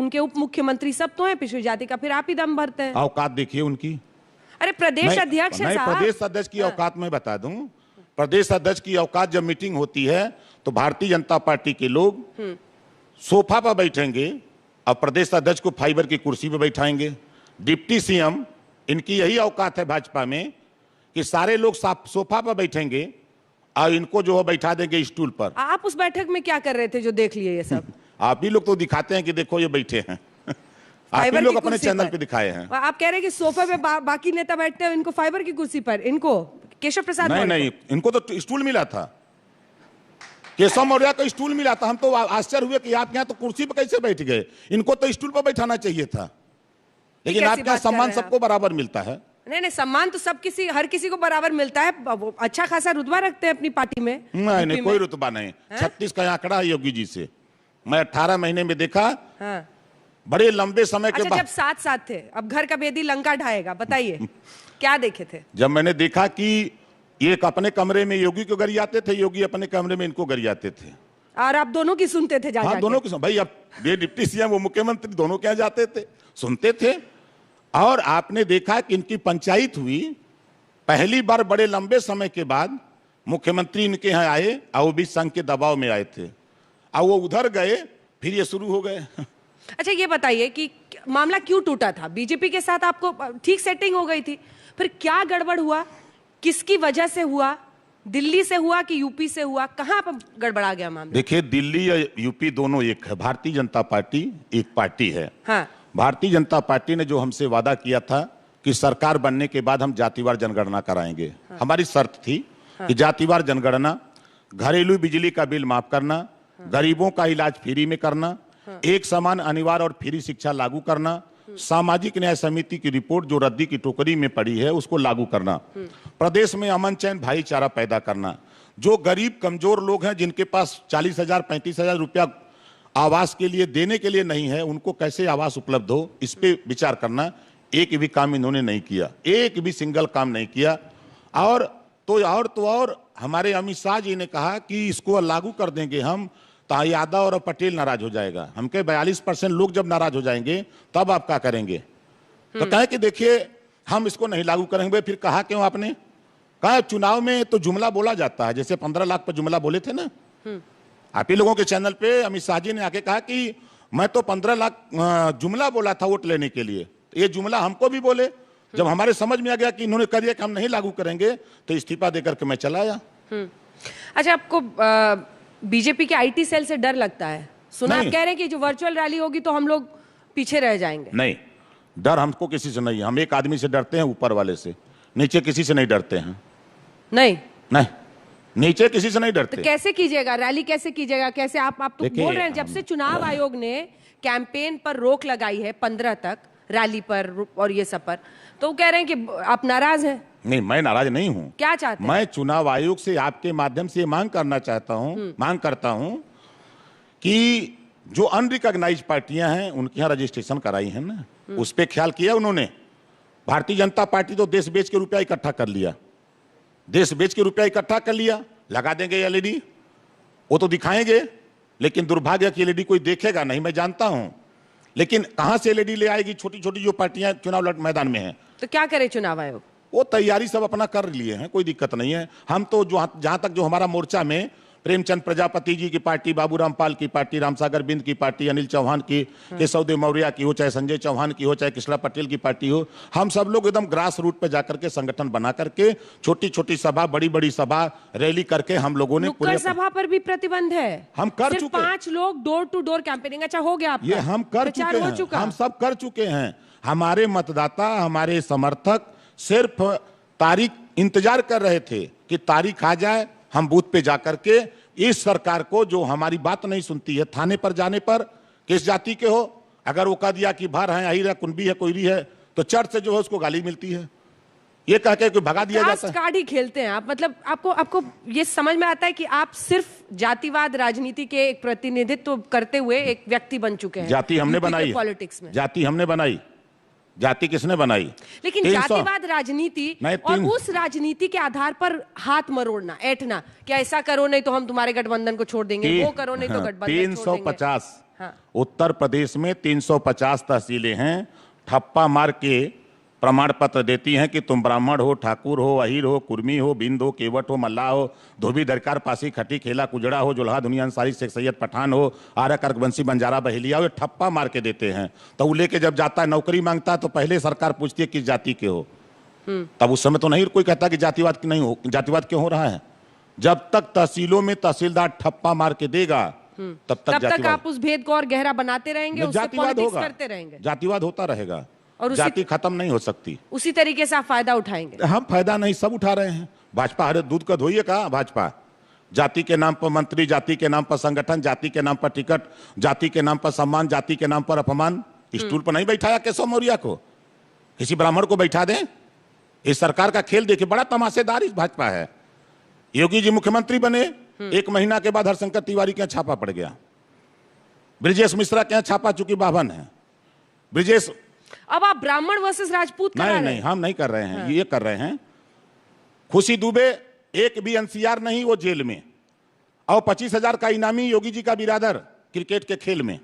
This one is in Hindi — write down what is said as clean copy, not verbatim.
उनके उप मुख्यमंत्री सब तो हैं पिछड़ी जाति का, फिर आप ही दम भरते हैं। औकात देखिए उनकी। अरे प्रदेश अध्यक्ष है साहब। प्रदेश अध्यक्ष की औकात मैं बता दूं, प्रदेश अध्यक्ष की औकात जब मीटिंग होती है तो भारतीय जनता पार्टी के लोग सोफा पर बैठेंगे और प्रदेश अध्यक्ष को फाइबर की कुर्सी पर बैठाएंगे। डिप्टी सीएम, इनकी यही औकात है भाजपा में कि सारे लोग सोफा पर बैठेंगे और इनको जो है बैठा देंगे स्टूल पर। आप उस बैठक में क्या कर रहे थे जो देख लिए ये सब? आप ही लोग तो दिखाते हैं कि देखो ये बैठे हैं। आप ही लोग अपने चैनल पे दिखाए हैं। आप कह रहे हैं कि सोफे पे बाकी नेता बैठते हैं, इनको फाइबर की कुर्सी पर, इनको केशव प्रसाद मौर्य नहीं, इनको तो स्टूल मिला था, केशव मौर्य को स्टूल मिला था। हम तो आश्चर्य हुए कि आप यहाँ तो कुर्सी पर कैसे बैठ गए, इनको तो स्टूल पर बैठाना चाहिए था। लेकिन आपके यहाँ सम्मान सबको बराबर मिलता है। नहीं, सम्मान तो सब हर किसी को बराबर मिलता है। वो अच्छा खासा रुतबा रखते हैं अपनी पार्टी में। नहीं, कोई रुतबा नहीं। 36 का आंकड़ा है योगी जी से। मैं 18 महीने में देखा। हाँ। बड़े लंबे समय के बाद। जब साथ थे, अब घर का बेदी लंका ढाएगा, बताइए क्या देखे थे? जब मैंने देखा कि ये अपने कमरे में योगी को गरियाते थे, योगी अपने कमरे में इनको गरियाते थे, और आप दोनों की सुनते थे? हाँ, दोनों की। भाई अब ये डिप्टी सीएम, वो मुख्यमंत्री, दोनों क्या जाते थे, सुनते थे। और आपने देखा कि इनकी पंचायत हुई पहली बार बड़े लंबे समय के बाद। मुख्यमंत्री इनके यहाँ आए और वो भी संघ के दबाव में आए थे, और वो उधर गए, फिर ये शुरू हो गए। अच्छा, ये बताइए कि मामला क्यों टूटा था? बीजेपी के साथ आपको ठीक सेटिंग हो गई थी, फिर क्या गड़बड़ हुआ, किसकी वजह से हुआ? दिल्ली से हुआ कि यूपी से हुआ? कहां पर गड़बड़ा गया मामला? देखिए, दिल्ली या यूपी दोनों एक है। भारतीय जनता पार्टी एक पार्टी है। हाँ। भारतीय जनता पार्टी ने जो हमसे वादा किया था कि सरकार बनने के बाद हम जातिवार जनगणना कराएंगे। हाँ। हमारी शर्त थी। हाँ। कि जातिवार जनगणना, घरेलू बिजली का बिल माफ करना, हाँ। गरीबों का इलाज फ्री में करना, हाँ। एक समान अनिवार्य और फ्री शिक्षा लागू करना, सामाजिक न्याय समिति की रिपोर्ट जो रद्दी की टोकरी में पड़ी है उसको लागू करना, प्रदेश में अमन चैन भाईचारा पैदा करना, जो गरीब कमजोर लोग हैं जिनके पास 40,000 35,000 रुपया आवास के लिए देने के लिए नहीं है, उनको कैसे आवास उपलब्ध हो, इस पे विचार करना। एक भी काम इन्होंने नहीं किया, एक भी सिंगल काम नहीं किया। और हमारे अमित शाह जी ने कहा कि इसको लागू कर देंगे हम, तो यादव और पटेल नाराज हो जाएगा। हम कहे 42% लोग जब नाराज हो जाएंगे तब आप क्या करेंगे? तो कहे कि देखिए हम इसको नहीं लागू करेंगे। फिर कहा क्यों आपने? कहा चुनाव में तो जुमला बोला जाता है, जैसे 15 लाख पर जुमला बोले थे ना। आप ही लोगों के चैनल पे अमित शाह जी ने आके कहा कि मैं तो 15 लाख जुमला बोला था वोट लेने के लिए। ये जुमला हमको भी बोले। जब हमारे समझ में आ गया कि इन्होंने कर दिया कि हम नहीं लागू करेंगे, तो इस्तीफा देकर के मैं चला आया। अच्छा, आपको बीजेपी के आईटी सेल से डर लगता है? सुना आप कह रहे हैं कि जो वर्चुअल रैली होगी तो हम लोग पीछे रह जाएंगे। नहीं, डर हमको किसी से नहीं है। हम एक आदमी से डरते हैं, ऊपर वाले से। नीचे किसी से नहीं डरते हैं। नहीं, नीचे किसी से नहीं डरते। तो कैसे कीजिएगा रैली? कैसे कीजिएगा? कैसे आप तो बोल रहे हैं जब से चुनाव आयोग ने कैंपेन पर रोक लगाई है 15 तक, रैली पर और ये सब पर, तो कह रहे हैं कि आप नाराज हैं। नहीं, मैं नाराज नहीं हूं। क्या चाहते हैं? मैं चुनाव आयोग से आपके माध्यम से मांग करता हूं कि जो अनरिकॉग्नाइज्ड पार्टियां हैं उनके यहाँ रजिस्ट्रेशन कराई है ना, उस पर ख्याल किया उन्होंने? भारतीय जनता पार्टी तो देश बेच के रुपया इकट्ठा कर लिया, लगा देंगे एलईडी, वो तो दिखाएंगे, लेकिन दुर्भाग्य की एलईडी कोई देखेगा नहीं, मैं जानता हूं। लेकिन कहां से एलईडी ले आएगी छोटी छोटी जो पार्टियां चुनाव मैदान में हैं? तो क्या करे चुनाव आयोग? वो तैयारी सब अपना कर लिए हैं, कोई दिक्कत नहीं है। हम तो जहां तक जो हमारा मोर्चा में प्रेमचंद प्रजापति जी की पार्टी, बाबूराम पाल की पार्टी, रामसागर बिंद की पार्टी, अनिल चौहान की, केशवदेव मौर्य की हो, चाहे संजय चौहान की हो, चाहे कृष्णा पटेल की पार्टी हो, हम सब लोग एकदम ग्रास रूट पे जाकर के संगठन बना करके छोटी छोटी सभा, बड़ी बड़ी सभा, रैली करके हम लोगों ने नुक्कड़ सभा पर भी प्रतिबंध है। हम कर चुके। 5 लोग डोर टू डोर कैंपेनिंग। अच्छा, हो गया आपका? ये हम कर चुके हैं, हम सब कर चुके हैं। हमारे मतदाता, हमारे समर्थक सिर्फ तारीख इंतजार कर रहे थे कि तारीख आ जाए, हम बूथ पे जाकर के इस सरकार को, जो हमारी बात नहीं सुनती है, थाने पर जाने पर किस जाति के हो, अगर वो कह दिया कि भर है, अहिर है, कुंबी है, कोयरी है, तो चर्च से जो है उसको गाली मिलती है, ये कह के भगा दिया जाता है। कार्ड ही खेलते हैं आप। मतलब आपको ये समझ में आता है कि आप सिर्फ जातिवाद राजनीति के एक प्रतिनिधित्व करते हुए एक व्यक्ति बन चुके हैं। जाति हमने बनाई पॉलिटिक्स में, जाति हमने बनाई, जाति किसने बनाई? लेकिन जातिवाद राजनीति और उस राजनीति के आधार पर हाथ मरोड़ना, ऐठना कि ऐसा करो नहीं तो हम तुम्हारे गठबंधन को छोड़ देंगे, वो करो नहीं तो गठबंधन छोड़ देंगे। हाँ। उत्तर प्रदेश में 350 तहसीलें हैं, ठप्पा मार के प्रमाण पत्र देती हैं कि तुम ब्राह्मण हो, ठाकुर हो, अहीर हो, कुर्मी हो, बिंद हो, केवट हो, मल्लाह हो, धोबी, दरकार, पासी, खटी, खेला, कुजड़ा हो, जुल्हा, दुनिया अंसारी, शेख सैयद, पठान हो, आर्य, कर्कवंशी, बंजारा, बहेलिया हो, ये ठप्पा मार के देते हैं। तो वो लेके जब जाता है नौकरी मांगता है तो पहले सरकार पूछती है किस जाति के हो। तब उस समय तो नहीं कोई कहता कि जातिवाद नहीं हो, जातिवाद क्यों हो रहा है? जब तक तहसीलों में तहसीलदार ठप्पा मार के देगा तब तक आप उस भेद को और गहरा बनाते रहेंगे, उससे पॉलिटिक्स करते रहेंगे, जातिवाद होता रहेगा और जाति खत्म नहीं हो सकती। उसी तरीके से आप फायदा उठाएंगे। हम फायदा नहीं, सब उठा रहे हैं। भाजपा हरे दूध का धोइए कहा भाजपा, जाति के नाम पर मंत्री, जाति के नाम पर संगठन, जाति के नाम पर टिकट, जाति के नाम पर सम्मान, जाति के नाम पर अपमान। स्टूल पर नहीं बैठाया केशव मौर्य को, किसी ब्राह्मण को बैठा दें। इस सरकार का खेल देखिए, बड़ा तमाशेदार इस भाजपा है। योगी जी मुख्यमंत्री बने, 1 महीना के बाद हरशंकर तिवारी के यहाँ छापा पड़ गया, ब्रिजेश मिश्रा के यहाँ छापा, चूंकि बाभन है ब्रिजेश। अब आप ब्राह्मण वर्सेस राजपूत करा रहे हैं? नहीं, हम नहीं कर रहे हैं। ये कर रहे हैं खुशी दुबे, एक भी एनसीआर नहीं, वो जेल में, और 25,000 का इनामी योगी जी का बिरादर क्रिकेट के खेल में।